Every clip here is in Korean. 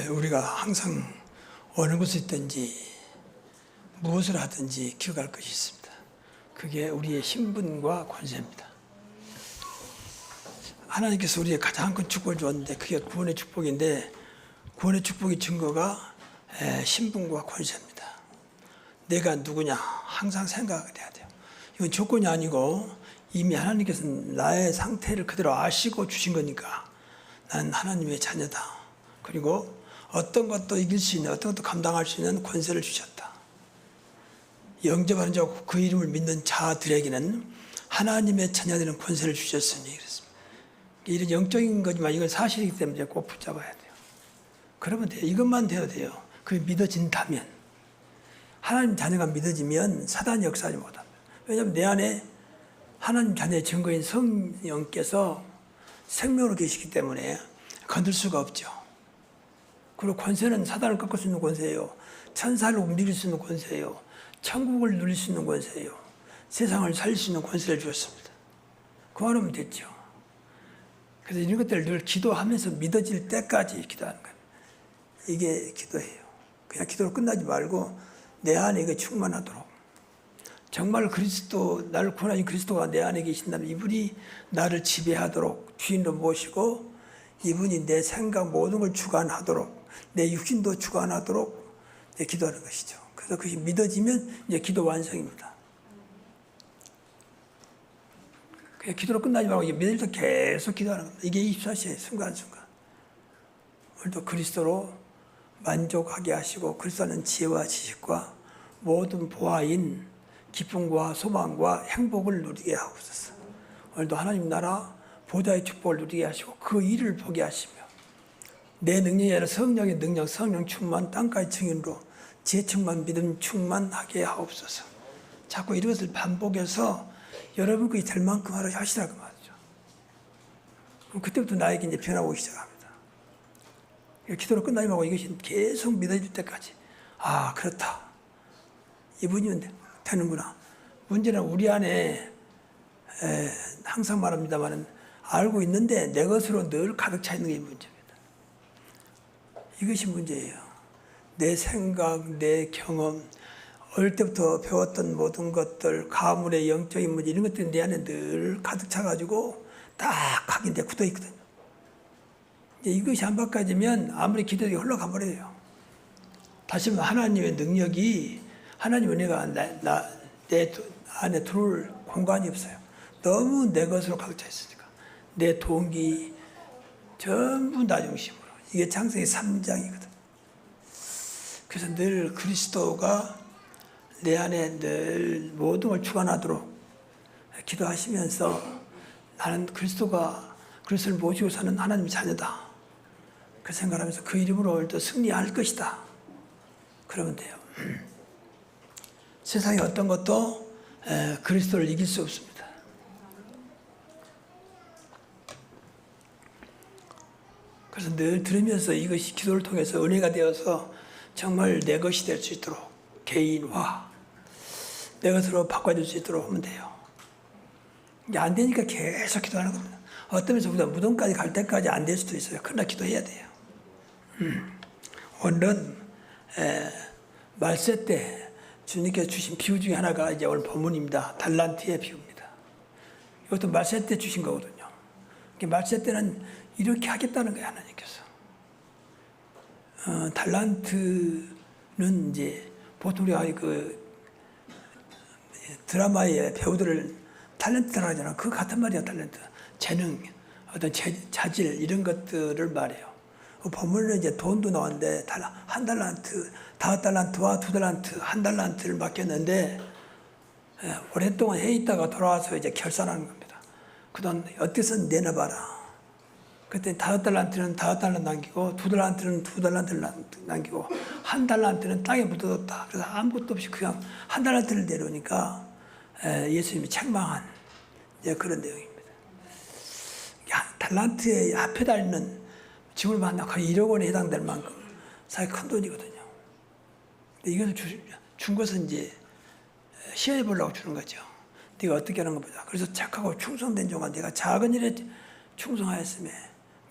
우리가 항상 어느 곳에 있든지 무엇을 하든지 기억할 것이 있습니다. 그게 우리의 신분과 권세입니다. 하나님께서 우리의 가장 큰 축복을 주었는데 그게 구원의 축복인데, 구원의 축복의 증거가 신분과 권세입니다. 내가 누구냐 항상 생각해야 돼요. 이건 조건이 아니고 이미 하나님께서 나의 상태를 그대로 아시고 주신 거니까 난 하나님의 자녀다. 그리고 어떤 것도 이길 수 있는, 어떤 것도 감당할 수 있는 권세를 주셨다. 영접하는 자, 그 이름을 믿는 자들에게는 하나님의 자녀되는 권세를 주셨으니 그렇습니다. 이런 영적인 거지만 이건 사실이기 때문에 꼭 붙잡아야 돼요. 그러면 돼요. 이것만 되어도 돼요. 그게 믿어진다면. 하나님 자녀가 믿어지면 사단이 역사하지 못합니다. 왜냐하면 내 안에 하나님 자녀의 증거인 성령께서 생명으로 계시기 때문에 건들 수가 없죠. 그리고 권세는 사단을 꺾을 수 있는 권세예요. 천사를 움직일 수 있는 권세예요. 천국을 누릴 수 있는 권세예요. 세상을 살릴 수 있는 권세를 주었습니다. 그만하면 됐죠. 그래서 이런 것들을 늘 기도하면서 믿어질 때까지 기도하는 거예요. 이게 기도예요. 그냥 기도로 끝나지 말고 내 안에 이게 충만하도록. 정말 그리스도, 나를 구원하신 그리스도가 내 안에 계신다면 이분이 나를 지배하도록 주인으로 모시고 이분이 내 생각 모든 걸 주관하도록 내 육신도 주관하도록 기도하는 것이죠. 그래서 그것이 믿어지면 이제 기도 완성입니다. 그냥 기도로 끝나지 말고 믿을 때 계속 기도하는 겁니다. 이게 24시에 순간순간. 오늘도 그리스도로 만족하게 하시고 그리스도는 지혜와 지식과 모든 보화인 기쁨과 소망과 행복을 누리게 하옵소서. 오늘도 하나님 나라 보좌의 축복을 누리게 하시고 그 일을 보게 하시며 내 능력이 아니라 성령의 능력, 성령 충만, 땅까지 증인으로 지혜 충만, 믿음 충만하게 하옵소서. 자꾸 이것을 반복해서 여러분 그게 될 만큼 하시라고 말이죠. 그럼 그때부터 나에게 이제 변화오기 시작합니다. 기도로 끝나지 말고 이것이 계속 믿어질 때까지 아 그렇다. 이분이면 되는구나. 문제는 우리 안에 항상 말합니다만 알고 있는데 내 것으로 늘 가득 차 있는 게 문제입니다. 이것이 문제예요. 내 생각, 내 경험, 어릴 때부터 배웠던 모든 것들, 가문의 영적인 문제 이런 것들이 내 안에 늘 가득 차가지고 딱 각인돼 굳어 있거든요. 이것이 안 바꿔지면 아무리 기도해도 흘러가 버려요. 다시 말하면 하나님의 능력이, 하나님의 은혜가 내 안에 들어올 공간이 없어요. 너무 내 것으로 가득 차 있으니까. 내 동기 전부 나 중심으로. 이게 창세기 3장이거든. 그래서 늘 그리스도가 내 안에 늘 모든 걸 주관하도록 기도하시면서 나는 그리스도를 모시고 사는 하나님의 자녀다. 그 생각하면서 그 이름으로 오늘도 승리할 것이다. 그러면 돼요. 세상에 어떤 것도 그리스도를 이길 수 없습니다. 그래서 늘 들으면서 이것이 기도를 통해서 은혜가 되어서 정말 내 것이 될 수 있도록 개인화, 내 것으로 바꿔줄 수 있도록 하면 돼요. 이게 안 되니까 계속 기도하는 겁니다. 어떤 면에서 우리가 무덤까지 갈 때까지 안 될 수도 있어요. 그러나 기도해야 돼요. 오늘은 말세 때 주님께서 주신 비유 중에 하나가 이제 오늘 본문입니다. 달란트의 비유입니다. 이것도 말세 때 주신 거거든요. 말세 때는 이렇게 하겠다는 거예요, 하나님께서. 달란트는 이제 보통 우리가 그 드라마의 배우들을 탤런트라고 하잖아. 그 같은 말이야, 탤런트. 재능, 어떤 자질, 이런 것들을 말해요. 본문은 이제 돈도 나왔는데, 한 달란트, 5달란트와 2달란트, 한 달란트를 맡겼는데, 오랫동안 해 있다가 돌아와서 이제 결산하는 겁니다. 그 돈 어떻게든 내놔봐라. 그때 5달란트는 5달란트 남기고, 2달란트는 2달란트를 남기고, 한 달란트는 땅에 묻어뒀다. 그래서 아무것도 없이 그냥 한 달란트를 내려오니까, 예수님이 책망한 그런 내용입니다. 달란트의 앞에 달리는 집을 만나 거의 1억 원에 해당될 만큼 사실 큰 돈이거든요. 근데 이것을 준 것은 이제 시험해 보려고 주는 거죠. 네가 어떻게 하는 거 보자. 그래서 착하고 충성된 종아, 네가 작은 일에 충성하였으며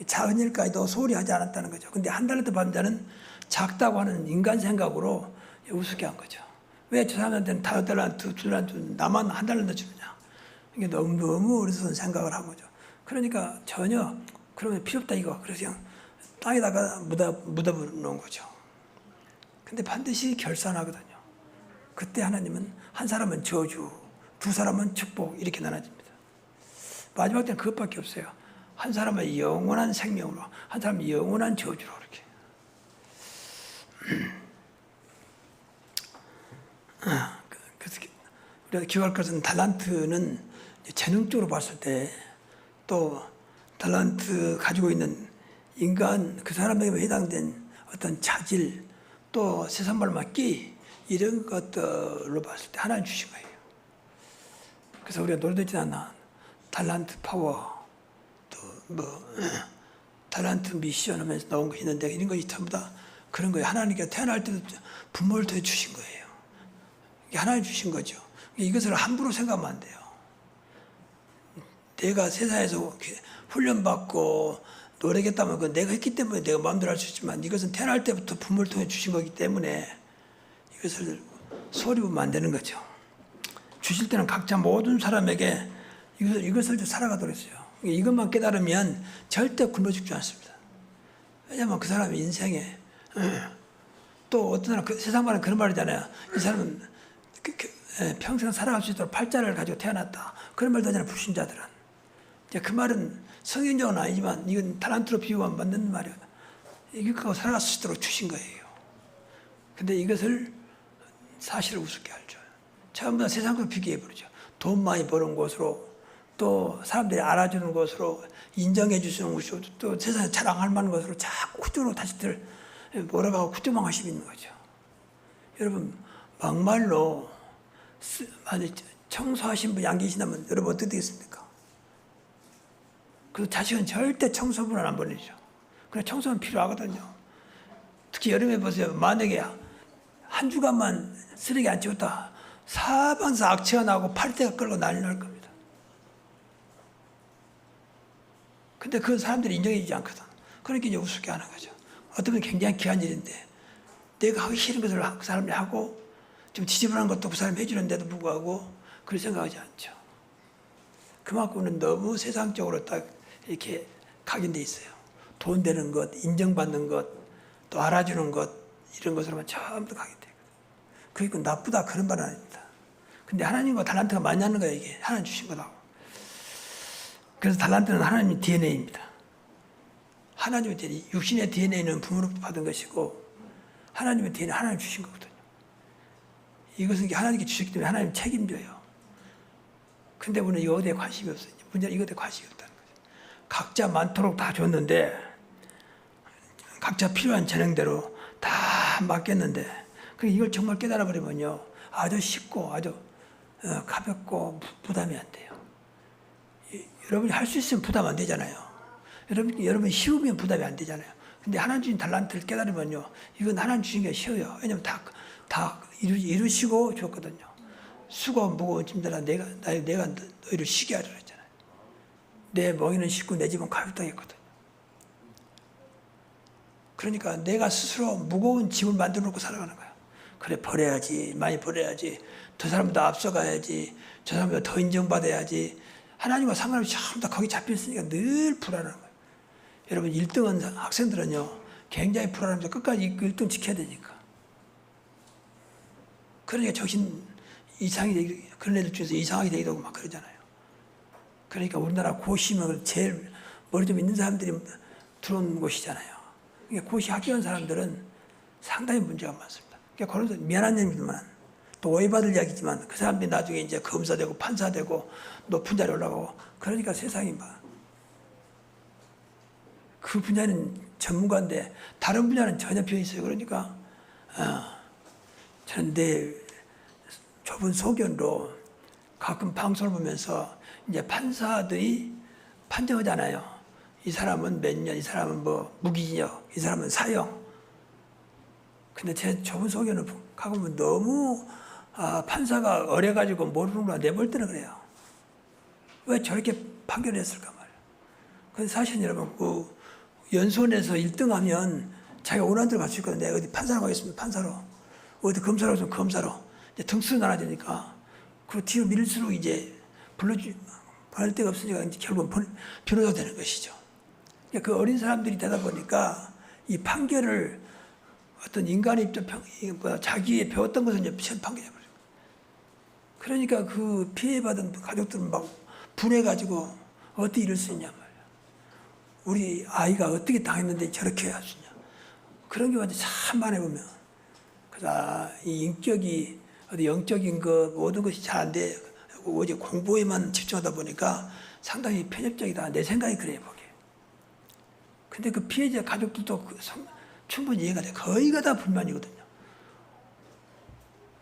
작은 일까지도 소홀히 하지 않았다는 거죠. 근데 한 달란트 받은 자는 작다고 하는 인간 생각으로 우습게 한 거죠. 왜 저 사람한테는 5달란트, 2달란트, 나만 한 달란트 주느냐. 이게 너무 어리석은 생각을 한 거죠. 그러니까 전혀 그러면 필요 없다 이거. 그래서 그냥 땅에다가 묻어놓은 거죠. 근데 반드시 결산하거든요. 그때 하나님은 한 사람은 저주, 두 사람은 축복 이렇게 나눠집니다. 마지막 때는 그것밖에 없어요. 한 사람은 영원한 생명으로, 한 사람은 영원한 저주로 이렇게. 그래서 우리가 기억할 것은 달란트는 재능적으로 봤을 때 또 달란트 가지고 있는 인간 그 사람에게 해당된 어떤 자질 또 세상 말 맞기 이런 것들로 봤을 때 하나님 주신 거예요. 그래서 우리가 노래되지 않나 달란트 파워 또 달란트 미션 하면서 나온 거 있는데 이런 것이 전부 다 그런 거예요. 하나님께 태어날 때도 부모를 더 주신 거예요. 이게 하나님 주신 거죠. 이것을 함부로 생각하면 안 돼요. 내가 세상에서 훈련받고 노력했다면 그건 내가 했기 때문에 내가 마음대로 할 수 있지만 이것은 태어날 때부터 부모를 통해 주신 거기 때문에 이것을 소홀히 보면 안 되는 거죠. 주실 때는 각자 모든 사람에게 이것을 살아가도록 했어요. 이것만 깨달으면 절대 굶어 죽지 않습니다. 왜냐하면 그 사람의 인생에 또 어떤 사람 세상 말은 그런 말이잖아요. 이 사람은 평생 살아갈 수 있도록 팔자를 가지고 태어났다. 그런 말도 하잖아요. 불신자들은. 그 말은 성경적은 아니지만 이건 달란트로 비유하면 맞는 말이에요. 이거 살아갈 수 있도록 주신 거예요. 근데 이것을 사실을 우습게 알죠. 전부 다 세상으로 비교해버리죠. 돈 많이 버는 곳으로 또 사람들이 알아주는 곳으로 인정해 주시는 곳으로 또 세상에 자랑할 만한 것으로 자꾸 그쪽으로 다시들 몰아가고 그쪽만 관심이 있는 거죠. 여러분 막말로 청소하신 분 안 계시다면 여러분 어떻게 되겠습니까? 그 자식은 절대 청소분을 안 보내죠. 그래 청소는 필요하거든요. 특히 여름에 보세요. 만약에 한 주간만 쓰레기 안 치웠다. 사방서 악취가 나고 팔대가 끌고 난리 날 겁니다. 근데 그 사람들이 인정해 주지 않거든. 그러니까 이제 우습게 하는 거죠. 어떤 분 굉장히 귀한 일인데 내가 하기 싫은 것을 그 사람이 하고 좀 지저분한 것도 그 사람이 해주는데도 불구하고 그렇게 생각하지 않죠. 그만큼은 너무 세상적으로 딱 이렇게 각인돼 있어요. 돈 되는 것, 인정받는 것, 또 알아주는 것 이런 것으로만 전부 각인돼 있거든요. 그게 나쁘다 그런 말은 아닙니다. 근데 하나님과 달란트가 많이 하는 거예요. 이게 하나님 주신 거라고. 그래서 달란트는 하나님의 DNA입니다. 하나님의 DNA, 육신의 DNA는 부모로부터 받은 것이고 하나님의 DNA 하나님 주신 거거든요. 이것은 하나님께 주셨기 때문에 하나님 책임져요. 근데 우리는 이것에 관심이 없어요. 문제는 이것에 관심이 없다는 거죠. 각자 많도록 다 줬는데 각자 필요한 재능대로 다 맡겼는데 이걸 정말 깨달아 버리면요 아주 쉽고 아주 가볍고 부담이 안 돼요. 여러분이 할 수 있으면 부담 안 되잖아요. 여러분이 쉬우면 부담이 안 되잖아요. 근데 하나님 주신 달란트를 깨달으면요 이건 하나님 주신 게 쉬워요. 왜냐면 다 이루시고 줬거든요. 수고 무거운 짐들아 내가 너희를 쉬게 하리라 했잖아요. 내 멍에는 쉽고 내 집은 가볍다 했거든요. 그러니까 내가 스스로 무거운 짐을 만들어 놓고 살아가는 거야. 그래 버려야지 많이 버려야지 저 사람보다 앞서가야지 저 사람보다 더 인정받아야지 하나님과 상관없이 전부 다 거기 잡혀있으니까 늘 불안한 거예요. 여러분 1등은 학생들은요 굉장히 불안하면서 끝까지 1등 지켜야 되니까. 그러니까 정신 이상이 되기 그런 애들 중에서 이상하게 되기도 하고 막 그러잖아요. 그러니까 우리나라 고시면 제일 머리 좀 있는 사람들이 들어온 곳이잖아요. 그러니까 고시 합격한 사람들은 상당히 문제가 많습니다. 그러니까 그런 미안한 얘기지만 또 오해받을 이야기지만 그 사람들이 나중에 이제 검사되고 판사되고 높은 자리에 올라가고 그러니까 세상이 막 그 분야는 전문가인데 다른 분야는 전혀 비어 있어요. 그러니까 저는 내 좁은 소견으로 가끔 방송을 보면서 이제 판사들이 판정하잖아요. 이 사람은 몇 년, 이 사람은 뭐 무기징역, 이 사람은 사형. 근데 제 좁은 소견을 가보면 너무 판사가 어려가지고 모르는구나 내볼 때는 그래요. 왜 저렇게 판결을 했을까 말이에요. 그건 사실 여러분, 그 연수원에서 1등하면 자기가 원하는 데로 갈 수 있거든요. 내가 어디 판사로 가겠습니다. 판사로. 어디 검사로 가면 검사로. 이제 등수가 나눠지니까 그 뒤로 밀수록 이제 보낼 데가 없으니까 이제 결국은 변호사가 되는 것이죠. 그러니까 그 어린 사람들이 되다 보니까 이 판결을 어떤 인간의 자기의 배웠던 것을 이제 시험 판결해버려요. 그러니까 그 피해받은 가족들은 막 분해가지고 어떻게 이럴 수 있냐 말이야. 우리 아이가 어떻게 당했는데 저렇게 할 수 있냐. 그런 게 완전 참 많이 보면. 그래서 이 인격이 어디 영적인 것 모든 것이 잘 안 돼. 오직 공부에만 집중하다 보니까 상당히 편협적이다. 내 생각이 그래요, 보기에. 근데 그 피해자 가족들도 충분히 이해가 돼. 거의가 다 불만이거든요.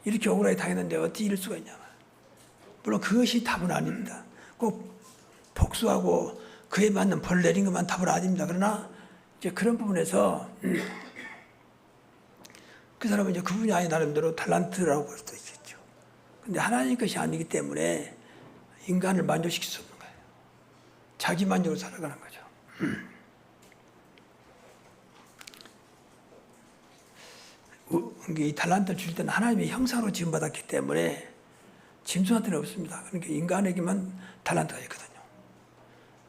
이렇게 억울하게 당했는데 어떻게 이럴 수가 있냐. 물론 그것이 답은 아닙니다. 꼭 복수하고 그에 맞는 벌 내린 것만 답은 아닙니다. 그러나 이제 그런 부분에서 그 사람은 이제 그 분야의 나름대로 달란트라고 볼 수도 있겠죠. 근데 하나님 것이 아니기 때문에 인간을 만족시킬 수 없는 거예요. 자기 만족으로 살아가는 거죠. 이 달란트를 줄 때는 하나님의 형상으로 지음받았기 때문에 짐승한테는 없습니다. 그러니까 인간에게만 달란트가 있거든요.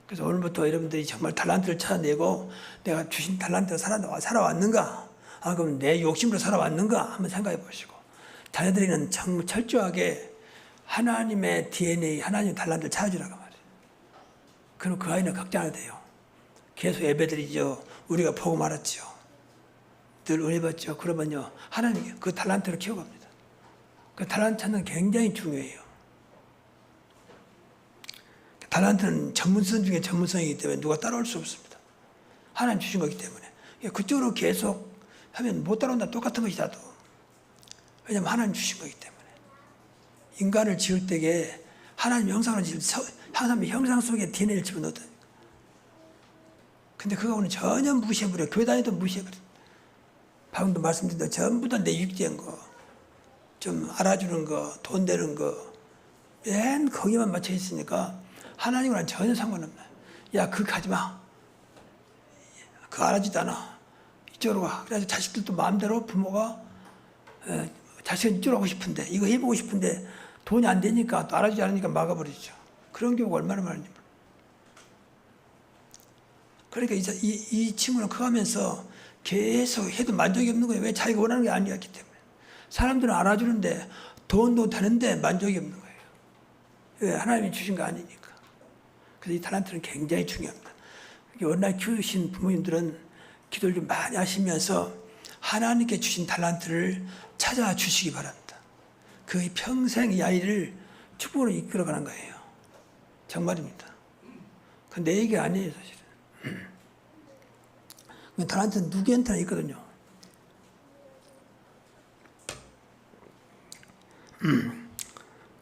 그래서 오늘부터 여러분들이 정말 달란트를 찾아내고 내가 주신 달란트로 살아왔는가? 그럼 내 욕심으로 살아왔는가? 한번 생각해 보시고 자녀들에게는 정말 철저하게 하나님의 DNA, 하나님의 달란트를 찾아주라고 말이에요. 그럼 그 아이는 걱정 안 해도 돼요. 계속 예배드리죠. 우리가 보고 말았죠. 늘 은혜 받죠. 그러면요 하나님이 그 달란트를 키워갑니다. 그 달란트 찾는 게 굉장히 중요해요. 달란트는 전문성 중에 전문성이기 때문에 누가 따라올 수 없습니다. 하나님 주신 거기 때문에 그쪽으로 계속 하면 못 따라온다. 똑같은 것이라도. 왜냐하면 하나님 주신 거기 때문에. 인간을 지을 때에 하나님 형상으로 하나님의 형상 속에 DNA를 집어넣었다니까. 근데 그거 오늘 전혀 무시해버려. 교회 다니도 무시해버려. 방금도 말씀드린 대로 전부 다 내 육지한 거, 좀 알아주는 거, 돈 되는 거, 맨 거기만 맞춰 있으니까 하나님과는 전혀 상관없네. 야, 그거 가지 마. 그거 알아주지도 않아. 이쪽으로 가. 그래서 자식들도 마음대로 부모가 자식은 이쪽으로 하고 싶은데, 이거 해보고 싶은데 돈이 안 되니까 또 알아주지 않으니까 막아버리죠. 그런 경우가 얼마나 많은지 몰라. 그러니까 이 친구는 커가면서 계속 해도 만족이 없는 거예요. 왜? 자기가 원하는 게 아니었기 때문에. 사람들은 알아주는데 돈도 되는데 만족이 없는 거예요. 왜? 하나님이 주신 거 아니니까. 그래서 이 달란트는 굉장히 중요합니다. 원래 키우신 부모님들은 기도를 좀 많이 하시면서 하나님께 주신 달란트를 찾아 주시기 바랍니다. 그 평생 이 아이를 축복으로 이끌어가는 거예요. 정말입니다. 그건 내 얘기가 아니에요, 사실은. 달란트는 누구한테나 있거든요.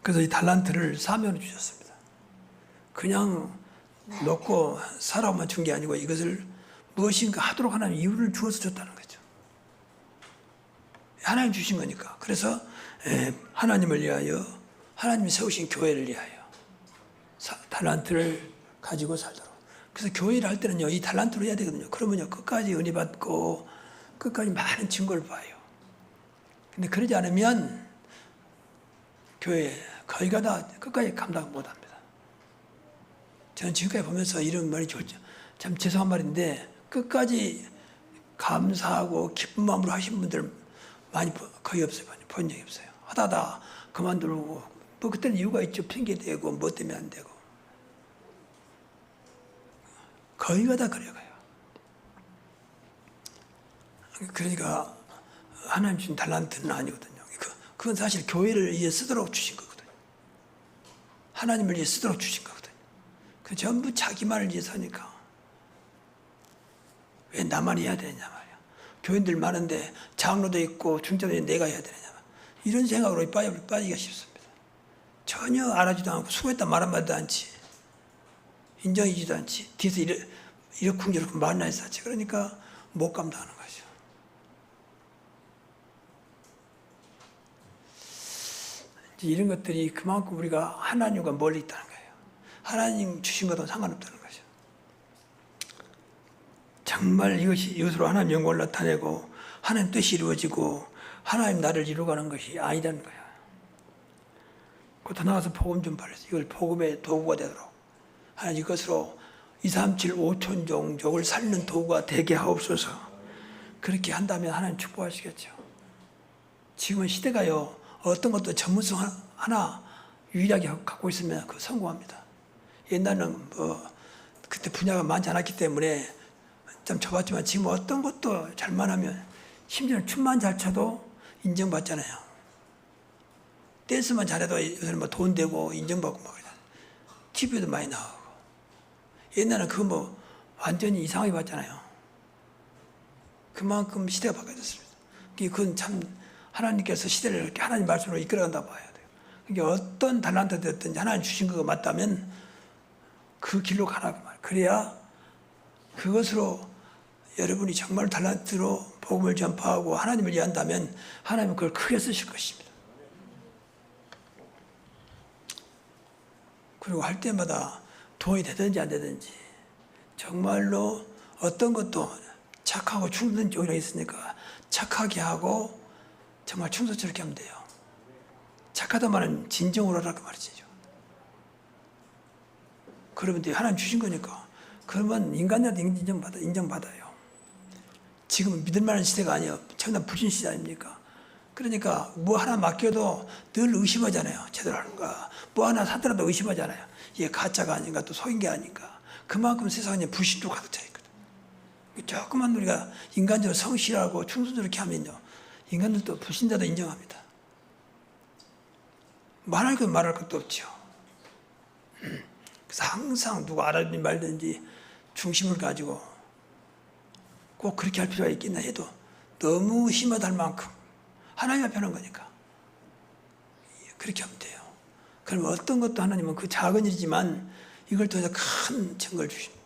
그래서 이 달란트를 사명으로 주셨습니다. 그냥 놓고 살아만 준 게 아니고 이것을 무엇인가 하도록 하나님 이유를 주어서 줬다는 거죠. 하나님 주신 거니까. 그래서 하나님을 위하여, 하나님이 세우신 교회를 위하여 달란트를 가지고 살도록. 그래서 교회를 할 때는요, 이 달란트로 해야 되거든요. 그러면요, 끝까지 은혜 받고, 끝까지 많은 증거를 봐요. 근데 그러지 않으면, 교회 거의가 다 끝까지 감당 못 합니다. 저는 지금까지 보면서 이런 말이 좋죠. 참 죄송한 말인데, 끝까지 감사하고 기쁜 마음으로 하신 분들 많이 거의 없어요. 본 적이 없어요. 하다가 그만두고, 뭐 그때는 이유가 있죠. 핑계대고, 뭐 때문에 안 되고. 거의가 다 그래가요. 그러니까 하나님 주신 달란트는 아니거든요. 그건 사실 교회를 위해 쓰도록 주신 거거든요. 하나님을 위해 쓰도록 주신 거거든요. 그 전부 자기만을 위해서 하니까 왜 나만 해야 되느냐 말이야. 교인들 많은데 장로도 있고 중자도 있는데 내가 해야 되느냐 말이야. 이런 생각으로 빠지기가 쉽습니다. 전혀 알아주지도 않고 수고했다 말 한마디도 않지. 인정해주지도 않지. 뒤에서 이렇쿵저렇쿵 말나 했었지. 그러니까 못 감당하는 거죠. 이제 이런 것들이 그만큼 우리가 하나님과 멀리 있다는 거예요. 하나님 주신 것도 상관없다는 거죠. 정말 이것으로 하나님 영광을 나타내고 하나님 뜻이 이루어지고 하나님 나를 이루어가는 것이 아니라는 거야. 곧 나가서 복음 좀 발휘해서 이걸 복음의 도구가 되도록 하나님 이것으로 2, 3, 7, 5천 종족을 살리는 도구가 되게 하옵소서. 그렇게 한다면 하나님 축복하시겠죠. 지금은 시대가요, 어떤 것도 전문성 하나 유일하게 갖고 있으면 그 성공합니다. 옛날에는 그때 분야가 많지 않았기 때문에 좀 좁았지만 지금 어떤 것도 잘만 하면 심지어 춤만 잘 춰도 인정받잖아요. 댄스만 잘해도 요새는 뭐 돈 되고 인정받고 막 그러잖아요. TV에도 많이 나오고. 옛날에는 그거 완전히 이상하게 봤잖아요. 그만큼 시대가 바뀌어졌습니다. 그건 참 하나님께서 시대를 이렇게 하나님 말씀으로 이끌어간다 봐야 돼요. 그러니까 어떤 달란트 됐든지 하나님 주신 거가 맞다면 그 길로 가라고 말이에요. 그래야 그것으로 여러분이 정말 달란트로 복음을 전파하고 하나님을 위한다면 하나님은 그걸 크게 쓰실 것입니다. 그리고 할 때마다 돈이 되든지 안 되든지 정말로 어떤 것도 착하고 충성된 쪽이라 있으니까 착하게 하고 정말 충성스럽게 하면 돼요. 착하다마는 진정으로 하라고 말이죠. 그러면 하나님 주신 거니까 그러면 인간들도 인정받아요. 지금 믿을 만한 시대가 아니에요. 청난 불신 시대 아닙니까? 그러니까 뭐 하나 맡겨도 늘 의심하잖아요. 제대로 하는가. 뭐 하나 사더라도 의심하잖아요. 이게 가짜가 아닌가 또 속인 게 아닌가. 그만큼 세상에 불신도 가득 차 있거든. 조금만 우리가 인간적으로 성실하고 충성스럽게 하면요. 인간들도 불신자도 인정합니다. 말할 것 말할 것도 없죠. 그래서 항상 누가 알아듣든지 말든지 중심을 가지고 꼭 그렇게 할 필요가 있겠나 해도 너무 심하다 할 만큼 하나님 앞에 하는 거니까 그렇게 하면 돼요. 그럼 어떤 것도 하나님은 그 작은 일이지만 이걸 통해서 큰 증거를 주십니다.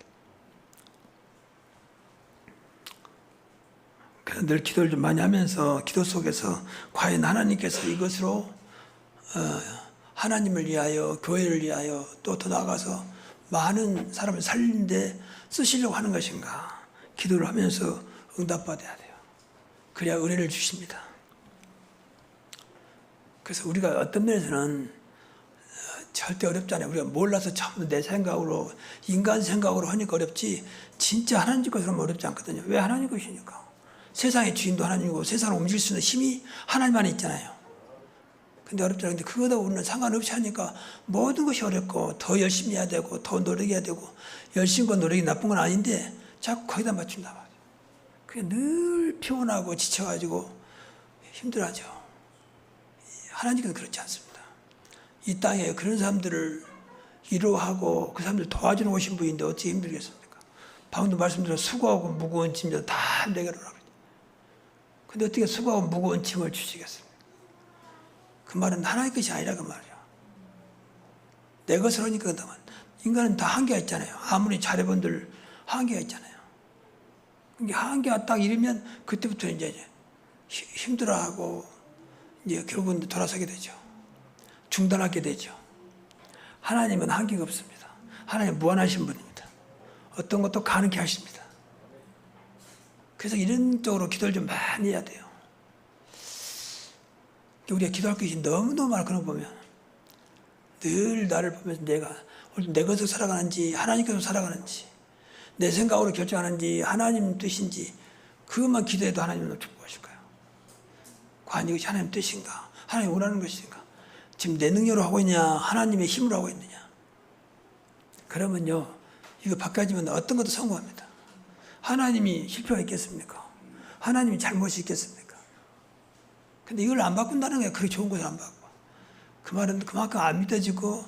그래서 늘 기도를 좀 많이 하면서 기도 속에서 과연 하나님께서 이것으로 하나님을 위하여 교회를 위하여 또 더 나아가서 많은 사람을 살리는데 쓰시려고 하는 것인가 기도를 하면서 응답받아야 돼요. 그래야 은혜를 주십니다. 그래서 우리가 어떤 면에서는 절대 어렵지 않아요. 우리가 몰라서 전부 내 생각으로 인간 생각으로 하니까 어렵지 진짜 하나님 것으로 하면 어렵지 않거든요. 왜 하나님 것이니까. 세상의 주인도 하나님이고 세상을 움직일 수 있는 힘이 하나님 안에 있잖아요. 근데 어렵지 않은데 그거다 우리는 상관없이 하니까 모든 것이 어렵고 더 열심히 해야 되고 더 노력해야 되고 열심과 노력이 나쁜 건 아닌데 자꾸 거기다 맞춘다 말이에요. 그게 늘 피곤하고 지쳐가지고 힘들어하죠. 하나님께서는 그렇지 않습니다. 이 땅에 그런 사람들을 위로하고 그 사람들 도와주는 오신 분인데 어떻게 힘들겠습니까? 방금도 말씀드린 수고하고 무거운 짐 다 내게로 오라고. 근데 어떻게 수고하고 무거운 짐을 주시겠습니까? 그 말은 하나의 것이 아니라 그 말이야. 내 것을 하니까 그다만 인간은 다 한계가 있잖아요. 아무리 잘해본들 한계가 있잖아요. 그러니까 한계가 딱 이르면 그때부터 이제 힘들어하고 이제 결국은 돌아서게 되죠. 중단하게 되죠. 하나님은 한계가 없습니다. 하나님 무한하신 분입니다. 어떤 것도 가능케 하십니다. 그래서 이런 쪽으로 기도를 좀 많이 해야 돼요. 우리가 기도할 것이 너무너무 많아. 그런 거 보면 늘 나를 보면서 내가 내 것으로 살아가는지 하나님께서 살아가는지 내 생각으로 결정하는지 하나님 뜻인지 그것만 기도해도 하나님은 축복하실 거예요. 과연 이것이 하나님 뜻인가? 하나님 원하는 것인가? 지금 내 능력으로 하고 있냐? 하나님의 힘으로 하고 있느냐? 그러면요 이거 바꿔지면 어떤 것도 성공합니다. 하나님이 실패가 있겠습니까? 하나님이 잘못이 있겠습니까? 근데 이걸 안 바꾼다는 게 그렇게 좋은 것을 안 바꿔. 그 말은 그만큼 안 믿어지고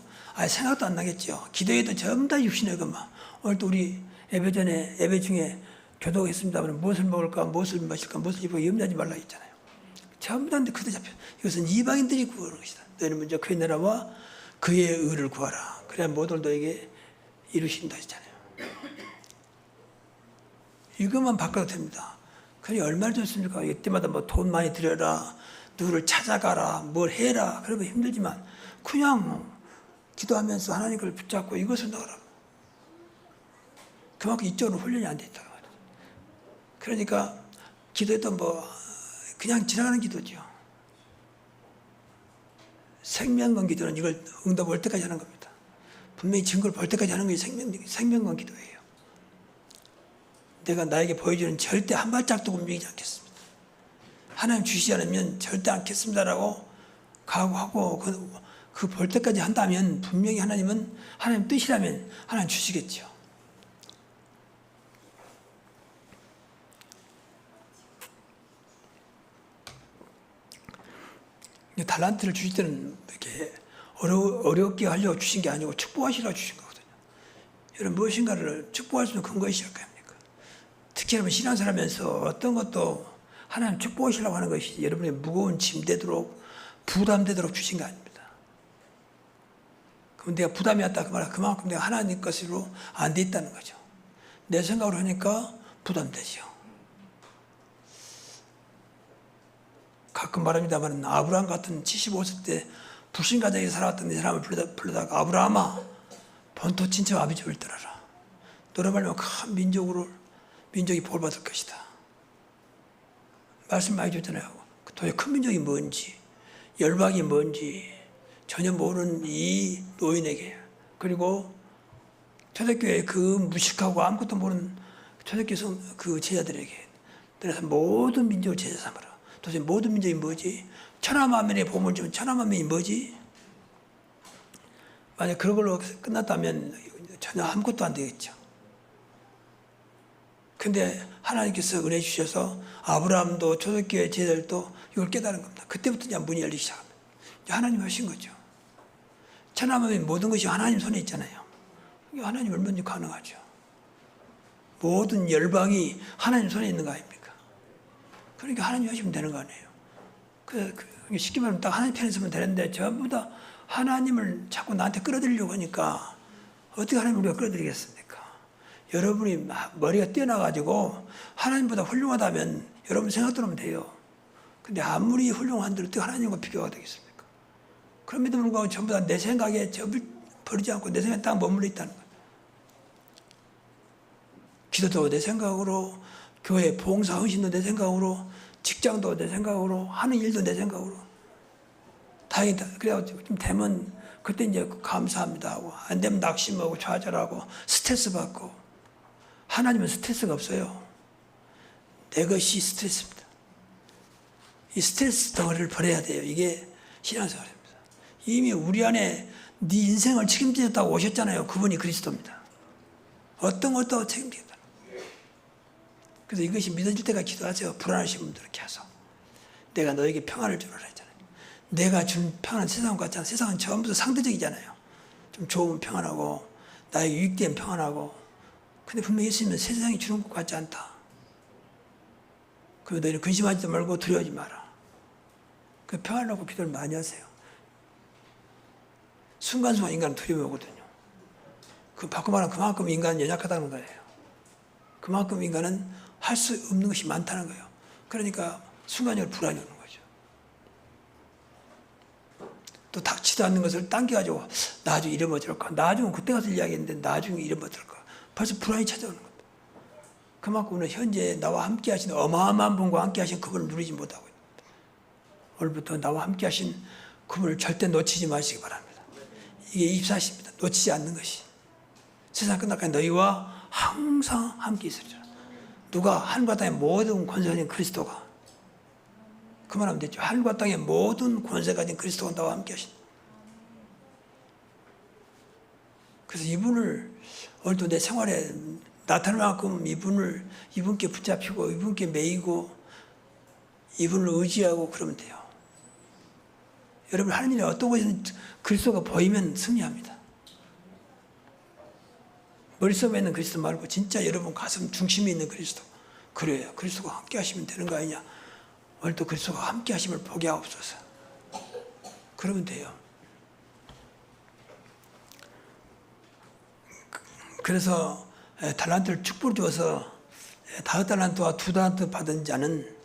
생각도 안 나겠죠. 기도해도 전부 다 육신의 것만. 오늘 또 우리 예배 전에 예배 중에 교도했습니다만 무엇을 먹을까 무엇을 마실까 무엇을 입을까 염려하지 말라 했잖아요. 전부 다 그대 잡혀. 이것은 이방인들이 구하는 것이다. 너희는 먼저 그의 나라와 그의 의를 구하라. 그래야 모든 너에게 이루신다 했잖아요. 이것만 바꿔도 됩니다. 그게 얼마나 좋습니까? 이때마다 뭐 돈 많이 들여라, 누구를 찾아가라, 뭘 해라. 그러면 힘들지만 그냥 기도하면서 하나님 걸 붙잡고 이것을 넣으라. 그만큼 이쪽으로 훈련이 안 돼 있다고 말이에요. 그러니까 기도했던 그냥 지나가는 기도죠. 생명건 기도는 이걸 응답 올 때까지 하는 겁니다. 분명히 증거를 볼 때까지 하는 것이 생명건 기도예요. 내가 나에게 보여주는 절대 한 발짝도 움직이지 않겠습니다. 하나님 주시지 않으면 절대 않겠습니다라고 각오하고 그 볼 때까지 한다면 분명히 하나님은 하나님 뜻이라면 하나님 주시겠죠. 달란트를 주실 때는 이렇게 어렵게 하려고 주신 게 아니고 축복하시라고 주신 거거든요. 여러분 무엇인가를 축복할 수 있는 근거에 시작합니까? 특히 여러분 신앙생활하면서 어떤 것도 하나님 축복하시려고 하는 것이 여러분의 무거운 짐 되도록 부담되도록 주신 거 아닙니다. 그럼 내가 부담이 왔다 그 말은 그만큼 내가 하나님 것으로 안 돼 있다는 거죠. 내 생각으로 하니까 부담되죠. 가끔 말합니다만 아브라함 같은 75세 때 불신 가정에 살아왔던 이 사람을 불러다가 아브라함아 본토 친척 아비 집을 떠나라. 너로 말하면 큰 민족이 복을 받을 것이다. 말씀 많이 줬잖아요. 도대체 큰 민족이 뭔지 열방이 뭔지 전혀 모르는 이 노인에게 그리고 초대교회 그 무식하고 아무것도 모르는 초대교회 그 제자들에게 그래서 모든 민족을 제자 삼으라. 도대체 모든 민족이 뭐지? 천하만민의 복음을 주면 천하만민이 뭐지? 만약 그런 걸로 끝났다면 전혀 아무것도 안 되겠죠. 근데 하나님께서 은혜 주셔서 아브라함도 초대교회 제자들도 이걸 깨달은 겁니다. 그때부터 이제 문이 열리기 시작합니다. 하나님 하신 거죠. 천하만민 모든 것이 하나님 손에 있잖아요. 하나님 얼마든지 가능하죠. 모든 열방이 하나님 손에 있는 거 아닙니까? 그러니까 하나님 하시면 되는 거 아니에요. 쉽게 말하면 딱 하나님 편에 서면 되는데 전부 다 하나님을 자꾸 나한테 끌어들이려고 하니까 어떻게 하나님을 우리가 끌어들이겠습니까? 여러분이 머리가 뛰어나가지고 하나님보다 훌륭하다면 여러분 생각대로 하면 돼요. 근데 아무리 훌륭한들 어떻게 하나님과 비교가 되겠습니까? 그럼에도 불구하고 전부 다 내 생각에 버리지 않고 내 생각에 딱 머물러 있다는 거예요. 기도도 내 생각으로, 교회 봉사 헌신도 내 생각으로, 직장도 내 생각으로, 하는 일도 내 생각으로. 다행이다. 그래가지고 좀 되면 그때 이제 감사합니다 하고, 안 되면 낙심하고 좌절하고 스트레스 받고. 하나님은 스트레스가 없어요. 내 것이 스트레스입니다. 이 스트레스 덩어리를 버려야 돼요. 이게 신앙생활입니다. 이미 우리 안에 네 인생을 책임지셨다고 오셨잖아요. 그분이 그리스도입니다. 어떤 것도 책임지겠다. 그래서 이것이 믿어질 때가 기도하세요. 불안하신 분들 이렇게 해서. 내가 너에게 평안을 주라 했잖아요. 내가 준 평안은 세상 같지 않아. 세상은 전부 다 상대적이잖아요. 좀 좋으면 평안하고 나에게 유익되면 평안하고. 근데 분명히 예수님은 세상이 주는 것 같지 않다. 그리고 너희는 근심하지 말고 두려워하지 마라. 그 평안하고 기도를 많이 하세요. 순간순간 인간은 두려워하거든요. 바꿔 말하면 그만큼 인간은 연약하다는 거예요. 그만큼 인간은 할 수 없는 것이 많다는 거예요. 그러니까 순간적으로 불안이 오는 거죠. 또 닥치도 않는 것을 당겨가지고 나중에 이러면 어떨까? 나중에 그때 가서 이야기했는데 나중에 이러면 어떨까? 벌써 불안이 찾아오는 겁니다. 그만큼 오늘 현재 나와 함께 하신 어마어마한 분과 함께 하신 그분을 누리지 못하고 있습니다. 오늘부터 나와 함께 하신 그분을 절대 놓치지 마시기 바랍니다. 이게 24시입니다. 놓치지 않는 것이. 세상 끝날까지 너희와 항상 함께 있으리라. 누가 하늘과 땅의 모든 권세 가진 그리스도가 그만하면 됐죠. 하늘과 땅의 모든 권세 가진 그리스도가 나와 함께 하신다. 그래서 이분을 오늘도 내 생활에 나타날 만큼 이분께 붙잡히고 이분께 매이고 이분을 의지하고 그러면 돼요. 여러분 하나님이 어떤 곳에는 그리스도가 보이면 승리합니다. 머릿속에 있는 그리스도 말고 진짜 여러분 가슴 중심에 있는 그리스도. 그래요. 그리스도가 함께 하시면 되는 거 아니냐. 오늘도 그리스도가 함께 하심을 보게 하옵소서. 그러면 돼요. 그래서 달란트를 축복을 주어서 5달란트와 2달란트 받은 자는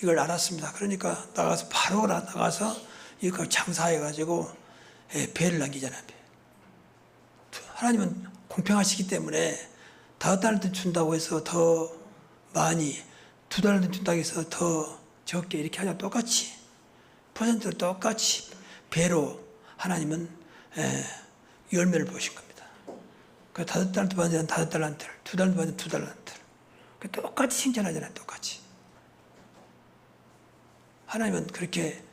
이걸 알았습니다. 그러니까 바로 나가서 이걸 장사해가지고 배를 남기잖아요. 하나님은 공평하시기 때문에 5달란트 준다고 해서 더 많이 2달란트 준다고 해서 더 적게 이렇게 하냐 똑같이 퍼센트로 똑같이 배로 하나님은 열매를 보신 겁니다. 그 5달란트 받은 자는 5달란트를, 2달란트 받은 2달란트를 똑같이 칭찬하잖아요. 똑같이. 하나님은 그렇게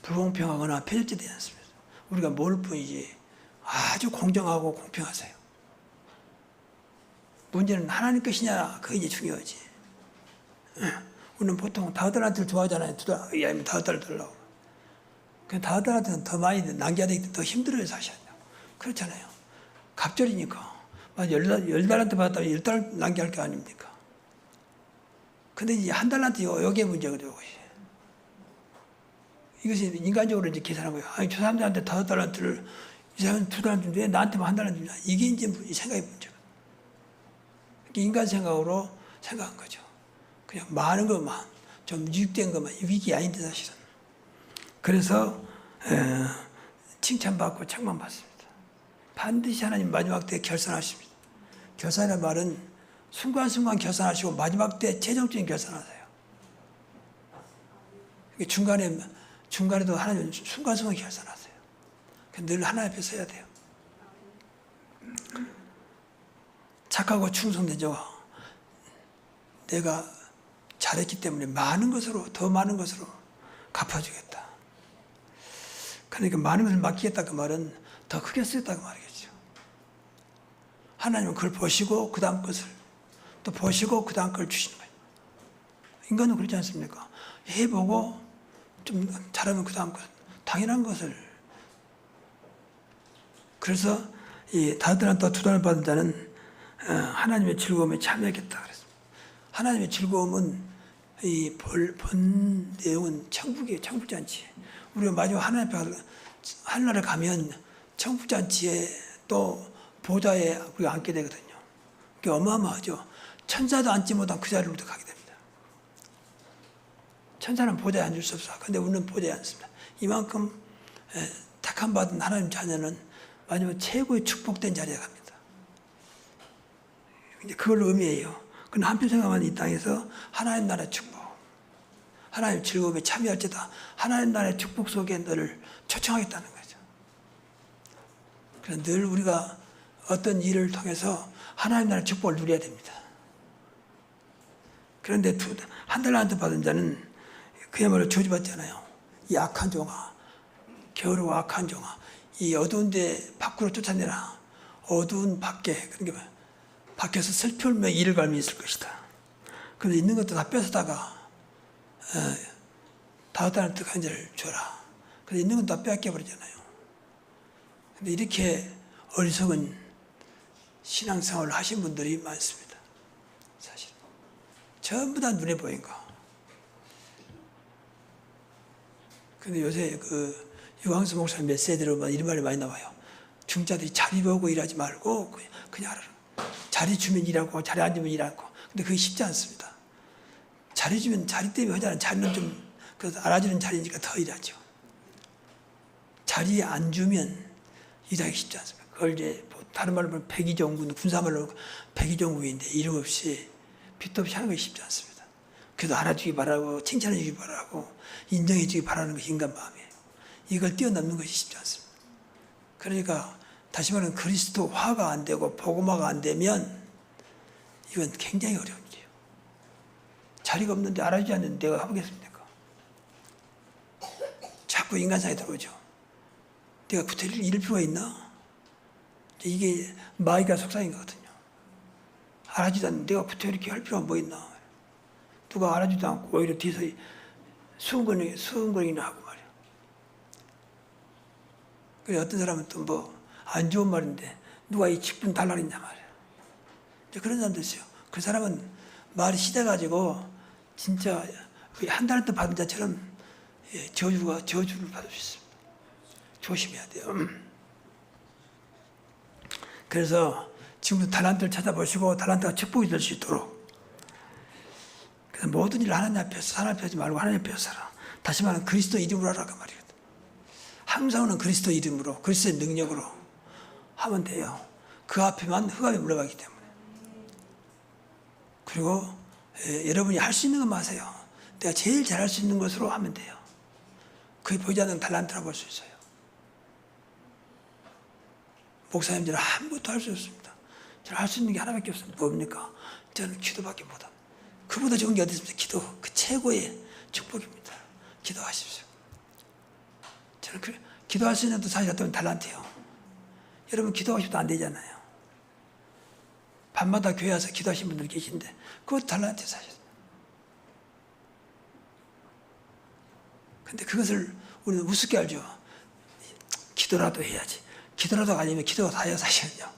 불공평하거나 패절되지 않습니다. 우리가 모를 뿐이지 아주 공정하고 공평하세요. 문제는 하나님 것이냐 그게 이제 중요하지. 우리는 보통 5달란트를 좋아하잖아요. 5달란트 달라고. 그 5달란트는 더 많이 남겨야 되기 때문에 더 힘들어요 사실은. 그렇잖아요. 갑절이니까 10달란트 받았다면 10달란트 남겨야 할 게 아닙니까? 근데 이제 1달란트 여기에 문제거든요. 이것이 인간적으로 이제 계산한 거예요. 아니, 저 사람들한테 5달란트를 이 사람은 2달란트 왜 나한테만 1달란트 주냐? 이게 이제 생각의 문제거든요. 인간 생각으로 생각한 거죠. 그냥 많은 것만, 좀 유익된 것만, 유익이 아닌데 사실은. 그래서 칭찬받고 책망받습니다. 반드시 하나님 마지막 때 결산하십니다. 결산이라는 말은 순간순간 결산하시고 마지막 때 최종적인 결산하세요. 중간에도 하나님 순간순간 결산하세요. 늘 하나님 앞에 서야 돼요. 착하고 충성된 자가 내가 잘했기 때문에 많은 것으로, 더 많은 것으로 갚아주겠다. 그러니까 많은 것을 맡기겠다 그 말은 더 크게 쓰겠다고 말이겠죠. 하나님은 그걸 보시고 그 다음 것을 또 보시고 그 다음 걸 주시는 거예요. 인간은 그렇지 않습니까? 해보고 좀 잘하면 그 다음 것, 당연한 것을. 그래서 이 5달란트와 2달란트 받은 자는 하나님의 즐거움에 참여하겠다 그랬습니다. 하나님의 즐거움은 이 본 내용은 천국이에요. 천국잔치. 우리가 마지막 하나님 앞에 하늘나라에 가면 천국잔치에 또 보좌에 우리가 앉게 되거든요. 그게 어마어마하죠. 천사도 앉지 못한 그 자리로부터 가게 됩니다. 천사는 보좌에 앉을 수 없어. 근데 우리는 보좌에 앉습니다. 이만큼 택함 받은 하나님 자녀는 마지막 최고의 축복된 자리에 갑니다. 이제 그걸 의미해요. 그건 한편 생각하면 이 땅에서 하나님 나라의 축복, 하나님 즐거움에 참여할지다. 하나님 나라의 축복 속에 너를 초청하겠다는 거죠. 그래서 늘 우리가 어떤 일을 통해서 하나님 나라의 축복을 누려야 됩니다. 그런데 1달란트 받은 자는 그야말로 저주받잖아요. 이 악한 종아, 게으르고 악한 종아, 이 어두운 데 밖으로 쫓아내라. 어두운 밖에, 그러니까 밖에서 슬피 울며 이를 갈미 있을 것이다. 그래서 있는 것도 다 뺏어다가 5달란트 한 자를 줘라. 그래서 있는 것도 다 빼앗겨버리잖아요. 근데 이렇게 어리석은 신앙생활을 하신 분들이 많습니다. 사실 전부 다 눈에 보인 거. 근데 요새 그 유광수 목사님 메시지로 이런 말이 많이 나와요. 중자들이 자리 보고 일하지 말고 그냥 알아라. 자리 주면 일하고 자리 안 주면 일하고. 근데 그게 쉽지 않습니다. 자리 주면 자리 때문에 하잖아요. 자리는 좀 그래서 알아주는 자리니까 더 일하죠. 자리 안 주면 일하기 쉽지 않습니다. 그걸 이제 다른 말로 보면 백의종군, 군사말로 백의종군인데 이름 없이 빚도 없이 하는 것이 쉽지 않습니다. 그래도 알아주기 바라고 칭찬해 주기 바라고 인정해 주기 바라는 것이 인간 마음이에요. 이걸 뛰어넘는 것이 쉽지 않습니다. 그러니까 다시 말하면 그리스도화가 안 되고 복음화가 안 되면 이건 굉장히 어려운 일이에요. 자리가 없는데 알아주지 않는데 내가 하겠습니까? 자꾸 인간상에 들어오죠. 내가 구태를 잃을 필요가 있나? 이게 마귀가 속삭인 거거든요. 알아주지 않는데 내가 구태 이렇게 할 필요가 뭐 있나? 누가 알아주지도 않고 오히려 뒤에서 수근거리기나 하고 말이야. 그래 어떤 사람은 또 뭐 안 좋은 말인데 누가 이 직분 달라 그랬냐 말이야. 그런 사람도 있어요. 그 사람은 말이 시대가지고 진짜 1달란트 받은 자처럼 저주를 받을 수 있습니다. 조심해야 돼요. 그래서 지금부터 달란트를 찾아보시고 달란트가 축복이 될 수 있도록 그래서 모든 일을 하나님 앞에서 사람 앞에 하지 말고 하나님 앞에서 살아. 다시 말하면 그리스도 이름으로 하라고 말이거든. 항상은 그리스도 이름으로 그리스도의 능력으로 하면 돼요. 그 앞에만 흑암이 물러가기 때문에. 그리고 여러분이 할 수 있는 것만 하세요. 내가 제일 잘할 수 있는 것으로 하면 돼요. 그게 보이지 않는 달란트라고 볼 수 있어요. 목사님들은 아무것도 할 수 없습니다. 저는 할 수 있는 게 하나밖에 없습니다. 뭡니까? 저는 기도밖에 못합니다. 그보다 좋은 게 어디 있습니까? 기도, 그 최고의 축복입니다. 기도하십시오. 저는 기도할 수 있는 것도 사실 어떤 달란트예요. 여러분 기도하고 싶어도 안 되잖아요. 밤마다 교회 와서 기도하시는 분들 계신데 그것도 달란트예요 사실. 근데 그것을 우리는 우습게 알죠. 기도라도 해야지. 기도라도 아니면 기도가 다예요 사실은요.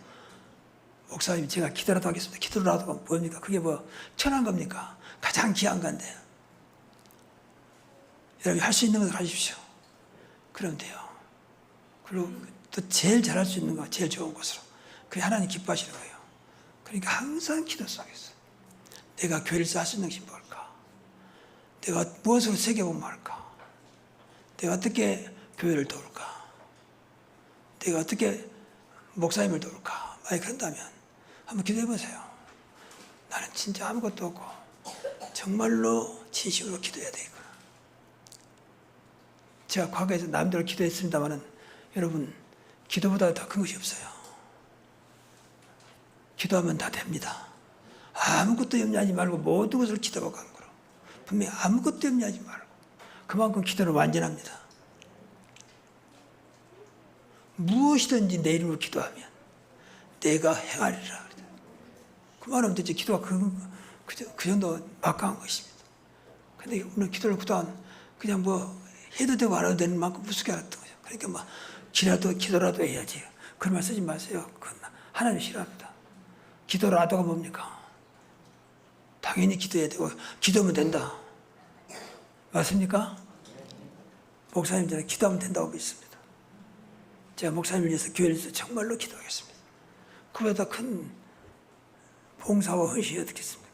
목사님 제가 기도라도 하겠습니다. 기도라도가 뭡니까? 그게 뭐 천한 겁니까? 가장 귀한 건데. 여러분 할 수 있는 것을 하십시오. 그러면 돼요. 그리고 또 제일 잘할 수 있는 거, 제일 좋은 것으로. 그게 하나님 기뻐하시는 거예요. 그러니까 항상 기도 속에서 내가 교회를 쌓을 수 있는 것이 뭘까? 내가 무엇으로 새겨보면 할까? 내가 어떻게 교회를 도울까? 내가 어떻게 목사님을 도울까? 만약 그런다면 한번 기도해 보세요. 나는 진짜 아무것도 없고 정말로 진심으로 기도해야 되겠구나. 제가 과거에서 남들로 기도했습니다마는 여러분 기도보다 더 큰 것이 없어요. 기도하면 다 됩니다. 아무것도 염려하지 말고 모든 것을 기도하고 간 거로. 분명히 아무것도 염려하지 말고 그만큼 기도는 완전합니다. 무엇이든지 내 이름으로 기도하면 내가 행하리라. 그 말은 도대체 기도가 그 정도 막강한 것입니다. 근데 오늘 기도를 그동안 그냥 뭐 해도 되고 안 해도 되는 만큼 무섭게 알았던 거죠. 그러니까 막 기도라도 해야지. 그런 말 쓰지 마세요. 그건 하나님 싫어합니다. 기도라도가 뭡니까? 당연히 기도해야 되고 기도하면 된다. 맞습니까? 목사님 저는 기도하면 된다고 믿습니다. 제가 목사님을 위해서 교회를 위해서 정말로 기도하겠습니다. 그보다 큰 봉사와 헌신이 어떻겠습니까?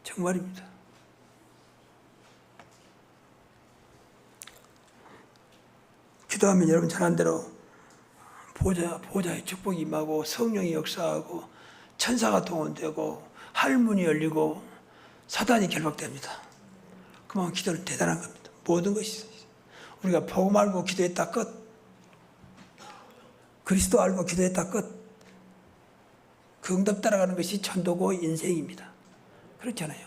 정말입니다. 기도하면 여러분 잘 아는 대로 보좌의 축복이 임하고 성령이 역사하고 천사가 동원되고 할문이 열리고 사단이 결박됩니다. 그만큼 기도는 대단한 겁니다. 모든 것이 우리가 복음 알고 기도했다 끝. 그리스도 알고 기도했다 끝. 그 응답 따라가는 것이 전도고 인생입니다. 그렇잖아요.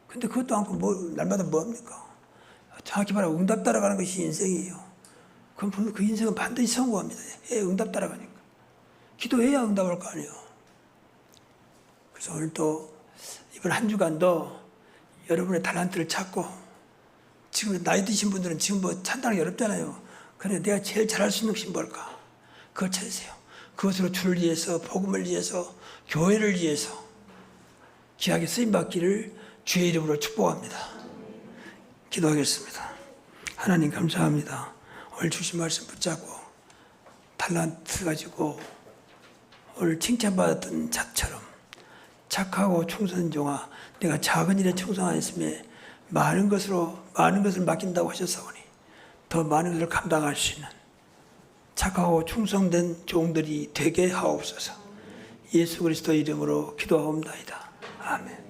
근데 그것도 않고 날마다 뭡니까? 정확히 말하면 응답 따라가는 것이 인생이에요. 그럼 그 인생은 반드시 성공합니다. 응답 따라가니까. 기도해야 응답할 거 아니에요. 그래서 오늘 또 이번 한 주간도 여러분의 달란트를 찾고 지금 나이 드신 분들은 지금 뭐 찬다는 게 어렵잖아요. 그래 내가 제일 잘할 수 있는 것이 뭘까? 그걸 찾으세요. 그것으로 주를 위해서 복음을 위해서 교회를 위해서 귀하게 쓰임받기를 주의 이름으로 축복합니다. 기도하겠습니다. 하나님 감사합니다. 오늘 주신 말씀 붙잡고 달란트 가지고 오늘 칭찬받았던 자처럼 착하고 충성된 종아 내가 작은 일에 충성하였음에 많은 것을 맡긴다고 하셨사오니 더 많은 것을 감당할 수 있는 착하고 충성된 종들이 되게 하옵소서. 예수 그리스도 이름으로 기도하옵나이다. 아멘.